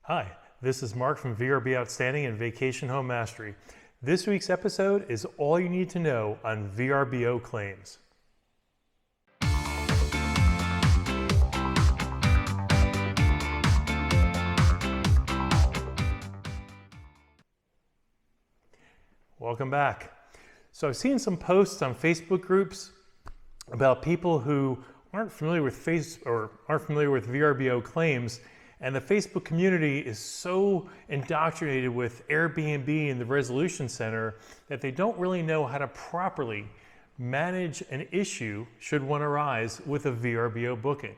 Hi, this is Mark from VRBO Outstanding and Vacation Home Mastery. This week's episode is all you need to know on VRBO claims. Welcome back. So I've seen some posts on Facebook groups about people who aren't familiar with VRBO claims, and the Facebook community is so indoctrinated with AirBNB and the Resolution Center that they don't really know how to properly manage an issue should one arise with a VRBO booking.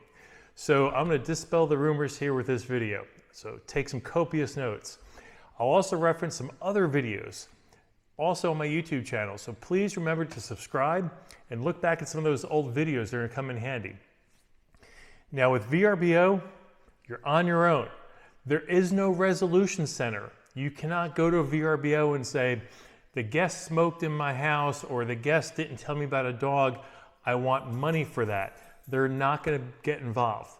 So I'm going to dispel the rumors here with this video. So take some copious notes. I'll also reference some other videos also on my YouTube channel. So please remember to subscribe and look back at some of those old videos. They're going to come in handy. Now with VRBO, you're on your own. There is no resolution center. You cannot go to a VRBO and say, the guest smoked in my house or the guest didn't tell me about a dog. I want money for that. They're not going to get involved.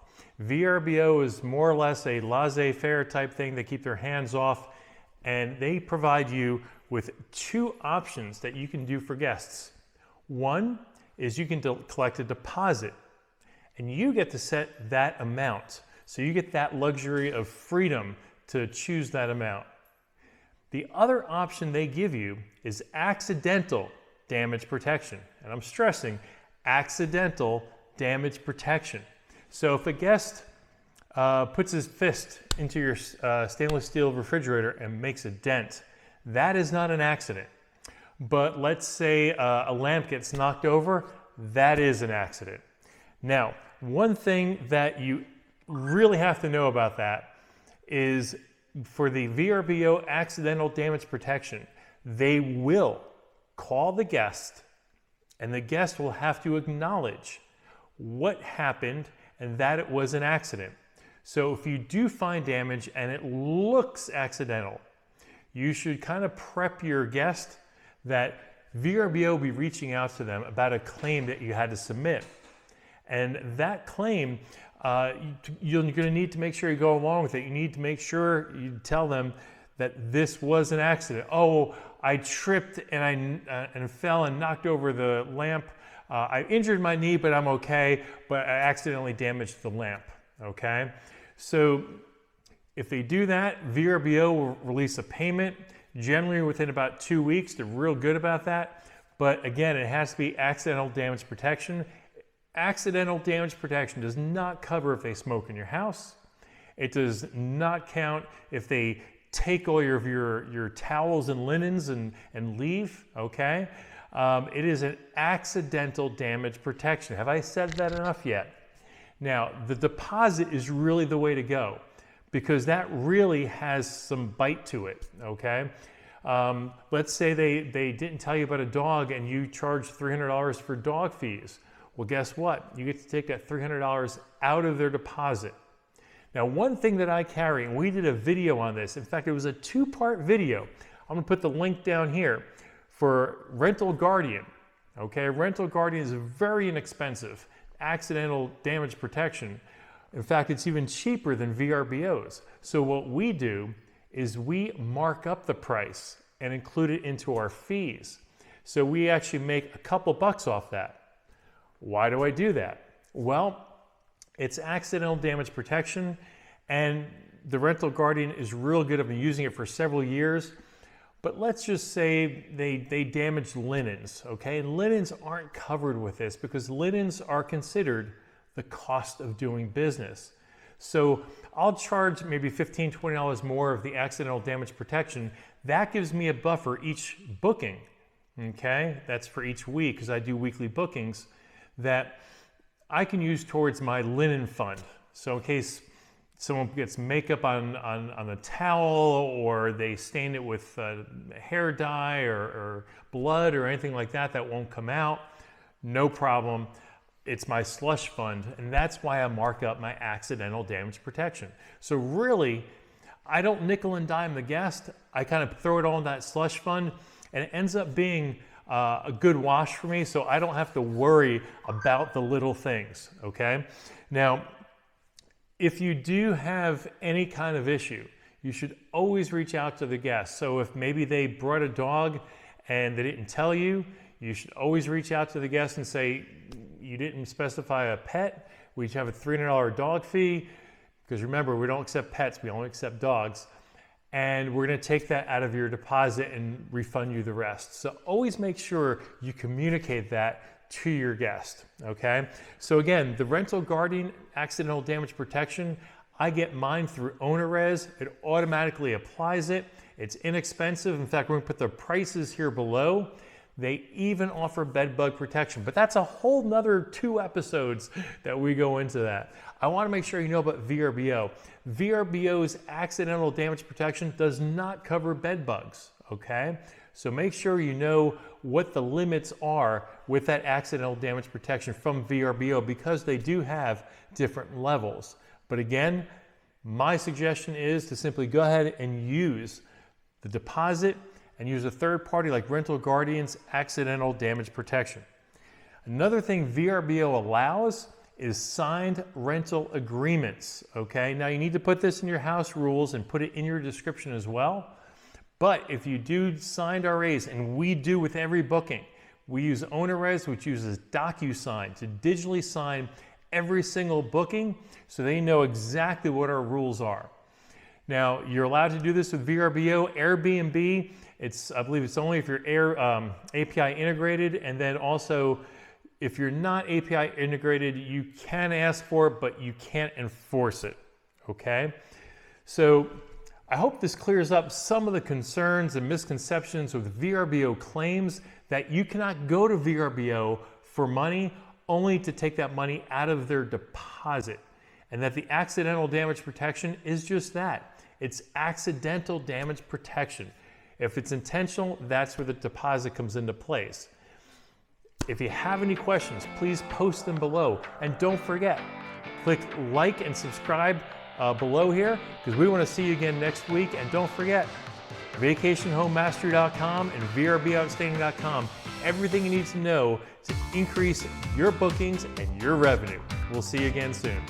VRBO is more or less a laissez-faire type thing. They keep their hands off, and they provide you with two options that you can do for guests. One is you can collect a deposit, and you get to set that amount. So you get that luxury of freedom to choose that amount. The other option they give you is accidental damage protection. And I'm stressing accidental damage protection. So if a guest puts his fist into your stainless steel refrigerator and makes a dent, that is not an accident. But let's say a lamp gets knocked over, that is an accident. Now, one thing that you really have to know about that is for the VRBO accidental damage protection, they will call the guest and the guest will have to acknowledge what happened and that it was an accident. So if you do find damage and it looks accidental, you should kind of prep your guest that VRBO will be reaching out to them about a claim that you had to submit. And that claim, you're going to need to make sure you go along with it. You need to make sure you tell them that this was an accident. Oh, I tripped and I fell and knocked over the lamp. I injured my knee, but I'm okay. But I accidentally damaged the lamp. Okay, so if they do that, VRBO will release a payment. Generally within about 2 weeks. They're real good about that. But again, it has to be accidental damage protection. Accidental damage protection does not cover if they smoke in your house. It does not count if they take all your towels and linens and leave, okay? It is an accidental damage protection. Have I said that enough yet? Now, the deposit is really the way to go because that really has some bite to it, okay? Let's say they didn't tell you about a dog and you charge $300 for dog fees. Well, guess what? You get to take that $300 out of their deposit. Now, one thing that I carry, and we did a video on this. In fact, it was a two-part video. I'm going to put the link down here for Rental Guardian. Okay, Rental Guardian is very inexpensive accidental damage protection. In fact, it's even cheaper than VRBOs. So what we do is we mark up the price and include it into our fees. So we actually make a couple bucks off that. Why do I do that? Well, it's accidental damage protection, and the Rental Guardian is real good. I've been using it for several years, but let's just say they damaged linens, okay? And linens aren't covered with this because linens are considered the cost of doing business. So I'll charge maybe $15, $20 more of the accidental damage protection. That gives me a buffer each booking, okay? That's for each week because I do weekly bookings that I can use towards my linen fund. So in case someone gets makeup on a towel or they stain it with hair dye or blood or anything like that that won't come out, no problem. It's my slush fund, and that's why I mark up my accidental damage protection. So really, I don't nickel and dime the guest. I kind of throw it all in that slush fund, and it ends up being a good wash for me, so I don't have to worry about the little things, okay? Now, if you do have any kind of issue, you should always reach out to the guest. So if maybe they brought a dog and they didn't tell you, you should always reach out to the guest and say, you didn't specify a pet, we have a $300 dog fee, because remember, we don't accept pets, we only accept dogs. And we're gonna take that out of your deposit and refund you the rest. So always make sure you communicate that to your guest, okay? So again, the Rental Guardian Accidental Damage Protection, I get mine through Owner Rez. It automatically applies it. It's inexpensive. In fact, we're gonna put the prices here below. They even offer bed bug protection, but that's a whole nother 2 episodes that we go into that. I wanna make sure you know about VRBO. VRBO's accidental damage protection does not cover bed bugs, okay? So make sure you know what the limits are with that accidental damage protection from VRBO, because they do have different levels. But again, my suggestion is to simply go ahead and use the deposit and use a third party like Rental Guardian's accidental damage protection. Another thing VRBO allows is signed rental agreements, okay? Now you need to put this in your house rules and put it in your description as well. But if you do signed RAs, and we do with every booking, we use Owner Rez, which uses DocuSign to digitally sign every single booking so they know exactly what our rules are. Now, you're allowed to do this with VRBO. AirBNB, I believe it's only if you're API integrated, and then also if you're not API integrated, you can ask for it, but you can't enforce it, okay? So I hope this clears up some of the concerns and misconceptions with VRBO claims that you cannot go to VRBO for money only to take that money out of their deposit, and that the accidental damage protection is just that. It's accidental damage protection. If it's intentional, that's where the deposit comes into place. If you have any questions, please post them below. And don't forget, click like and subscribe below here, because we want to see you again next week. And don't forget, vacationhomemastery.com and VRBOutstanding.com. Everything you need to know to increase your bookings and your revenue. We'll see you again soon.